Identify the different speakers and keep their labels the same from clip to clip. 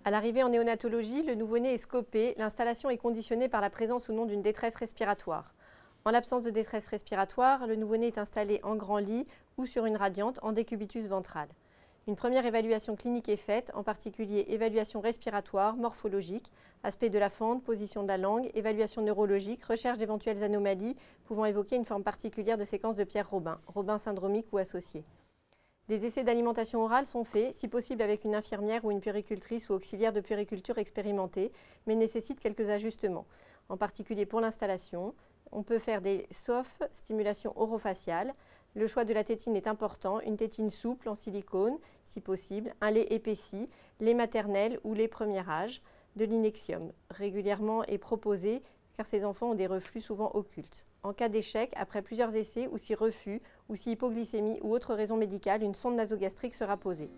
Speaker 1: À l'arrivée en néonatologie, le nouveau-né est scopé, l'installation est conditionnée par la présence ou non d'une détresse respiratoire. En l'absence de détresse respiratoire, le nouveau-né est installé en grand lit ou sur une radiante en décubitus ventral. Une première évaluation clinique est faite, en particulier évaluation respiratoire, morphologique, aspect de la fente, position de la langue, évaluation neurologique, recherche d'éventuelles anomalies pouvant évoquer une forme particulière de séquence de Pierre-Robin, Robin syndromique ou associé. Des essais d'alimentation orale sont faits, si possible avec une infirmière ou une puéricultrice ou auxiliaire de puériculture expérimentée, mais nécessitent quelques ajustements. En particulier pour l'installation, on peut faire des SOF, stimulation orofaciale. Le choix de la tétine est important, une tétine souple en silicone, si possible, un lait épaissi, lait maternel ou lait premier âge, de l'inexium. Régulièrement est proposé car ces enfants ont des reflux souvent occultes. En cas d'échec, après plusieurs essais ou si refus, ou si hypoglycémie ou autre raison médicale, une sonde nasogastrique sera posée.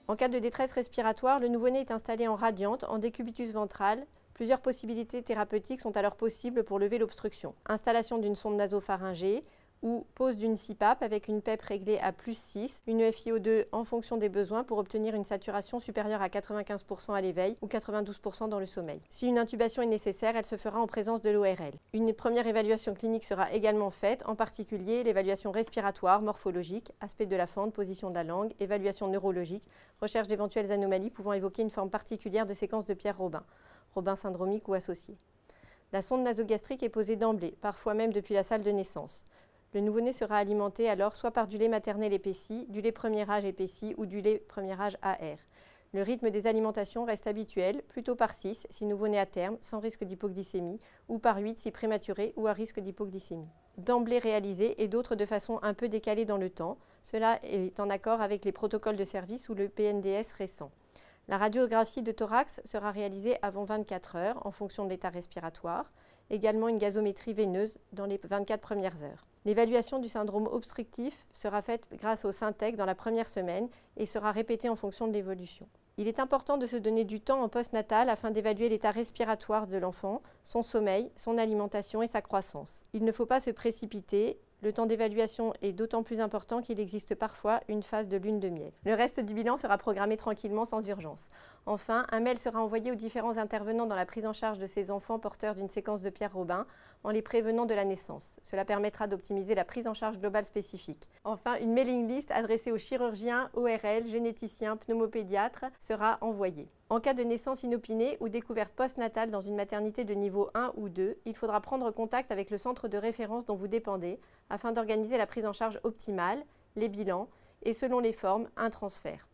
Speaker 1: En cas de détresse respiratoire, le nouveau-né est installé en radiante, en décubitus ventral. Plusieurs possibilités thérapeutiques sont alors possibles pour lever l'obstruction. Installation d'une sonde nasopharyngée ou pose d'une CPAP avec une PEP réglée à +6, une FiO2 en fonction des besoins pour obtenir une saturation supérieure à 95% à l'éveil ou 92% dans le sommeil. Si une intubation est nécessaire, elle se fera en présence de l'ORL. Une première évaluation clinique sera également faite, en particulier l'évaluation respiratoire, morphologique, aspect de la fente, position de la langue, évaluation neurologique, recherche d'éventuelles anomalies pouvant évoquer une forme particulière de séquence de Pierre-Robin, Robin syndromique ou associé. La sonde nasogastrique est posée d'emblée, parfois même depuis la salle de naissance. Le nouveau-né sera alimenté alors soit par du lait maternel épaissi, du lait premier âge épaissi ou du lait premier âge AR. Le rythme des alimentations reste habituel, plutôt par 6 si nouveau-né à terme, sans risque d'hypoglycémie, ou par 8 si prématuré ou à risque d'hypoglycémie. D'emblée réalisé et d'autres de façon un peu décalée dans le temps. Cela est en accord avec les protocoles de service ou le PNDS récent. La radiographie de thorax sera réalisée avant 24 heures en fonction de l'état respiratoire, également une gazométrie veineuse dans les 24 premières heures. L'évaluation du syndrome obstructif sera faite grâce au Syntec dans la première semaine et sera répétée en fonction de l'évolution. Il est important de se donner du temps en postnatal afin d'évaluer l'état respiratoire de l'enfant, son sommeil, son alimentation et sa croissance. Il ne faut pas se précipiter. Le temps d'évaluation est d'autant plus important qu'il existe parfois une phase de lune de miel. Le reste du bilan sera programmé tranquillement sans urgence. Enfin, un mail sera envoyé aux différents intervenants dans la prise en charge de ces enfants porteurs d'une séquence de Pierre-Robin en les prévenant de la naissance. Cela permettra d'optimiser la prise en charge globale spécifique. Enfin, une mailing list adressée aux chirurgiens, ORL, généticiens, pneumopédiatres sera envoyée. En cas de naissance inopinée ou découverte postnatale dans une maternité de niveau 1 ou 2, il faudra prendre contact avec le centre de référence dont vous dépendez afin d'organiser la prise en charge optimale, les bilans et selon les formes, un transfert.